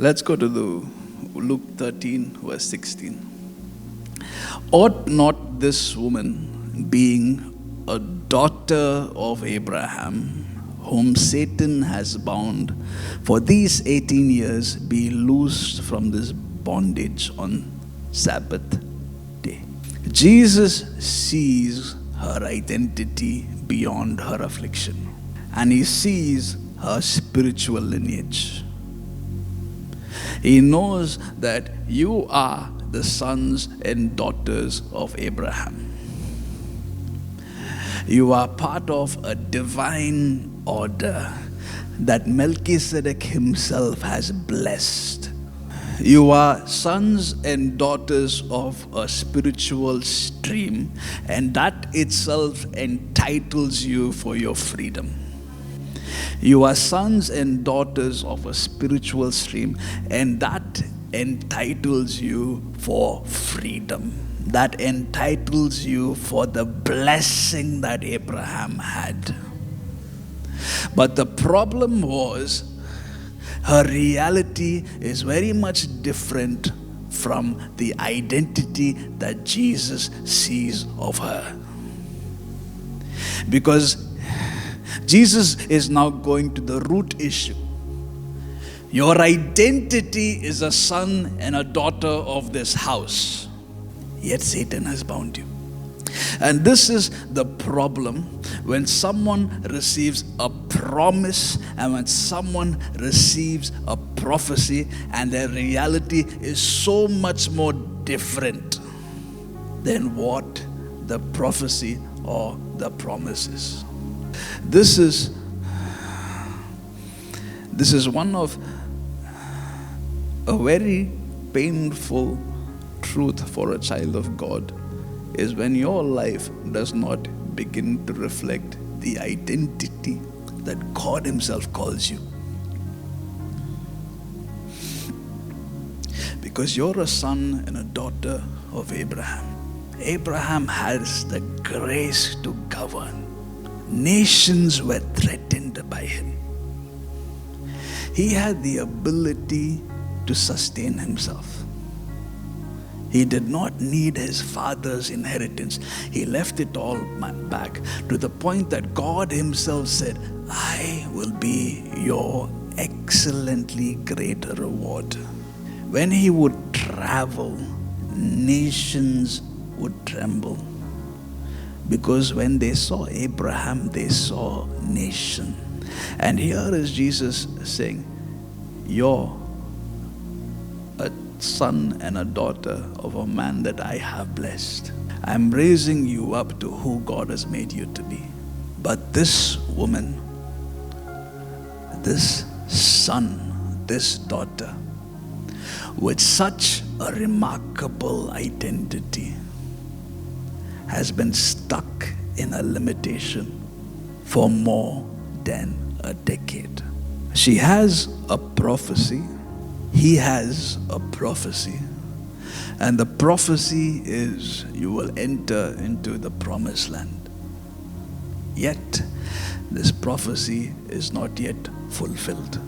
Let's go to the Luke 13, verse 16. Ought not this woman, being a daughter of Abraham, whom Satan has bound for these 18 years, be loosed from this bondage on Sabbath day? Jesus sees her identity beyond her affliction, and he sees her spiritual lineage. He knows that you are the sons and daughters of Abraham. You are part of a divine order that Melchizedek himself has blessed. You are sons and daughters of a spiritual stream, and that itself entitles you for your freedom. You are sons and daughters of a spiritual stream, and that entitles you for freedom. That entitles you for the blessing that Abraham had. But the problem was, her reality is very much different from the identity that Jesus sees of her. Because Jesus is now going to the root issue. Your identity is a son and a daughter of this house, yet Satan has bound you. And this is the problem when someone receives a promise and when someone receives a prophecy and their reality is so much more different than what the prophecy or the promise is. This is one of a very painful truth for a child of God, is when your life does not begin to reflect the identity that God himself calls you. Because you're a son and a daughter of Abraham. Abraham has the grace to govern. Nations were threatened by him. He had the ability to sustain himself. He did not need his father's inheritance. He left it all back, to the point that God himself said, I will be your excellently great reward. When he would travel, nations would tremble. Because when they saw Abraham, they saw nation. And here is Jesus saying, you're a son and a daughter of a man that I have blessed. I'm raising you up to who God has made you to be. But this woman, this son, this daughter, with such a remarkable identity, has been stuck in a limitation for more than a decade. She has a prophecy. He has a prophecy. And the prophecy is, you will enter into the promised land. Yet, this prophecy is not yet fulfilled.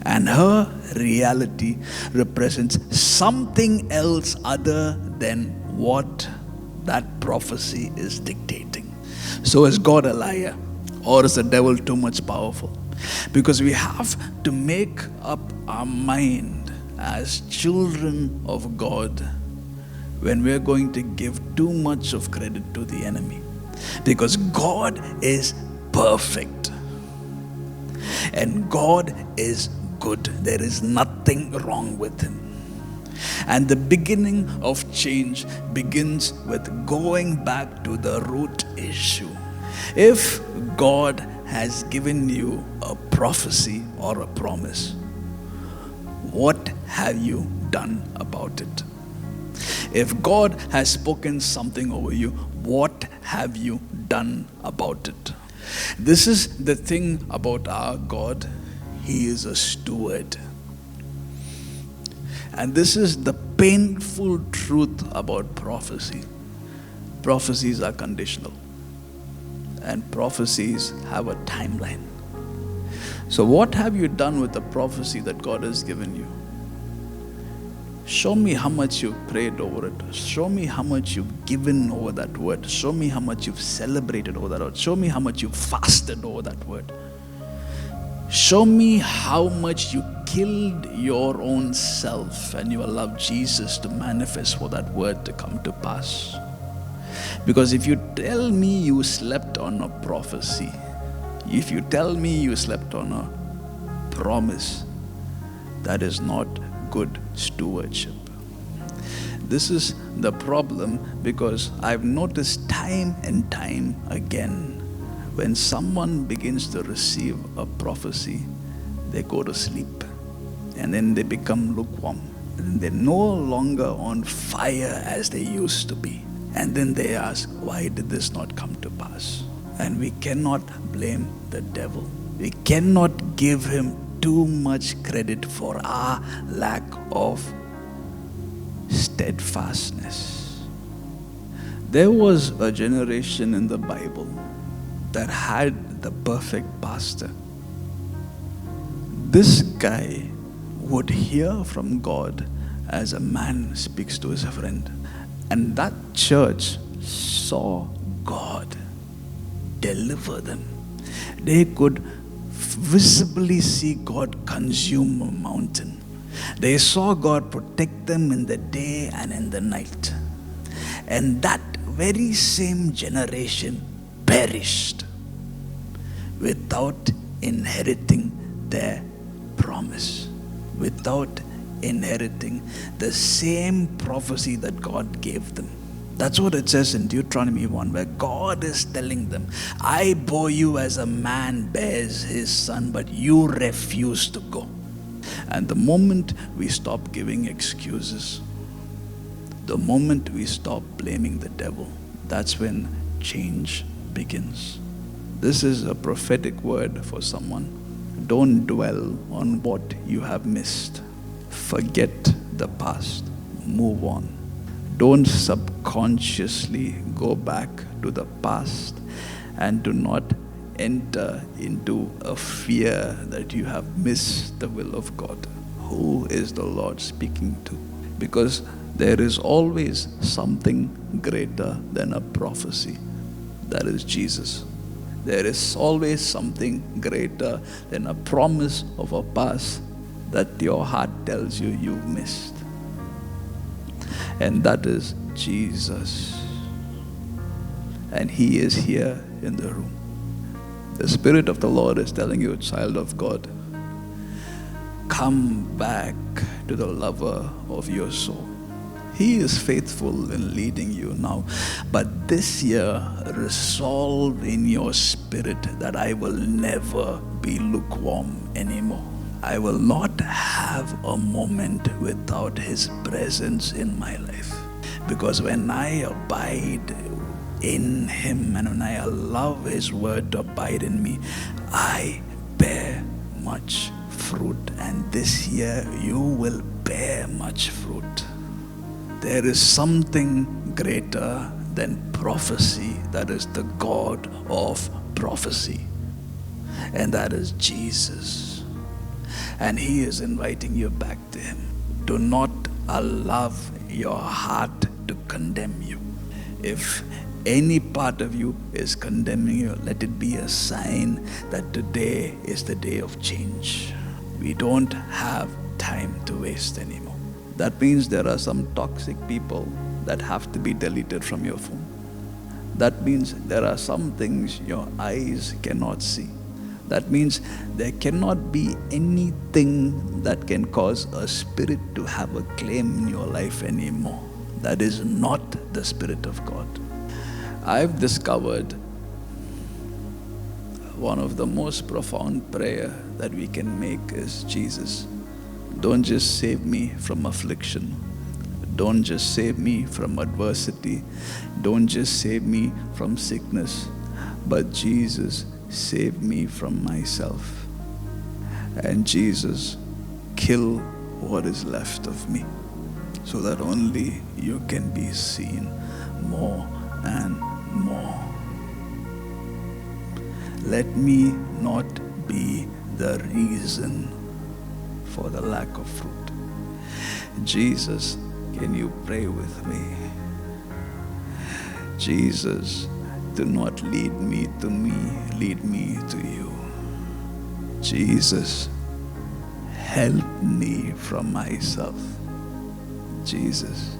And her reality represents something else other than what that prophecy is dictating. So is God a liar? Or is the devil too much powerful? Because we have to make up our mind as children of God when we're going to give too much of credit to the enemy. Because God is perfect. And God is good. There is nothing wrong with him. And the beginning of change begins with going back to the root issue. If God has given you a prophecy or a promise, what have you done about it? If God has spoken something over you, what have you done about it? This is the thing about our God. He is a steward. And this is the painful truth about prophecy. Prophecies are conditional. And prophecies have a timeline. So what have you done with the prophecy that God has given you? Show me how much you've prayed over it. Show me how much you've given over that word. Show me how much you've celebrated over that word. Show me how much you've fasted over that word. Show me how much you killed your own self and you allowed Jesus to manifest for that word to come to pass. Because if you tell me you slept on a prophecy, if you tell me you slept on a promise, that is not good stewardship. This is the problem, because I've noticed time and time again, when someone begins to receive a prophecy, they go to sleep and then they become lukewarm. And they're no longer on fire as they used to be. And then they ask, why did this not come to pass? And we cannot blame the devil. We cannot give him too much credit for our lack of steadfastness. There was a generation in the Bible that had the perfect pastor. This guy would hear from God as a man speaks to his friend. And that church saw God deliver them. They could visibly see God consume a mountain. They saw God protect them in the day and in the night. And that very same generation perished without inheriting their promise, without inheriting the same prophecy that God gave them. That's what it says in Deuteronomy 1, where God is telling them, I bore you as a man bears his son, but you refuse to go. And the moment we stop giving excuses, the moment we stop blaming the devil, that's when change begins. This is a prophetic word for someone. Don't dwell on what you have missed. Forget the past. Move on. Don't subconsciously go back to the past, and do not enter into a fear that you have missed the will of God. Who is the Lord speaking to? Because there is always something greater than a prophecy. That is Jesus. There is always something greater than a promise of a past that your heart tells you you've missed. And that is Jesus. And He is here in the room. The Spirit of the Lord is telling you, child of God, come back to the lover of your soul. He is faithful in leading you now. But this year, resolve in your spirit that I will never be lukewarm anymore. I will not have a moment without His presence in my life. Because when I abide in Him and when I allow His word to abide in me, I bear much fruit. And this year, you will bear much fruit. There is something greater than prophecy. That is the God of prophecy. And that is Jesus. And He is inviting you back to Him. Do not allow your heart to condemn you. If any part of you is condemning you, let it be a sign that today is the day of change. We don't have time to waste anymore. That means there are some toxic people that have to be deleted from your phone. That means there are some things your eyes cannot see. That means there cannot be anything that can cause a spirit to have a claim in your life anymore. That is not the Spirit of God. I've discovered one of the most profound prayer that we can make is, Jesus, don't just save me from affliction. Don't just save me from adversity. Don't just save me from sickness. But Jesus, save me from myself. And Jesus, kill what is left of me, so that only you can be seen more and more. Let me not be the reason for the lack of fruit. Jesus, can you pray with me? Jesus, do not lead me to me, lead me to you. Jesus, help me from myself. Jesus,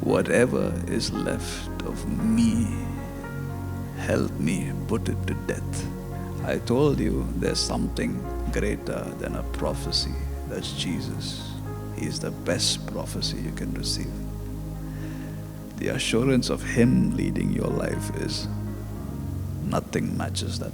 whatever is left of me, help me put it to death. I told you there's something greater than a prophecy. That's Jesus. He is the best prophecy you can receive. The assurance of Him leading your life is nothing matches that.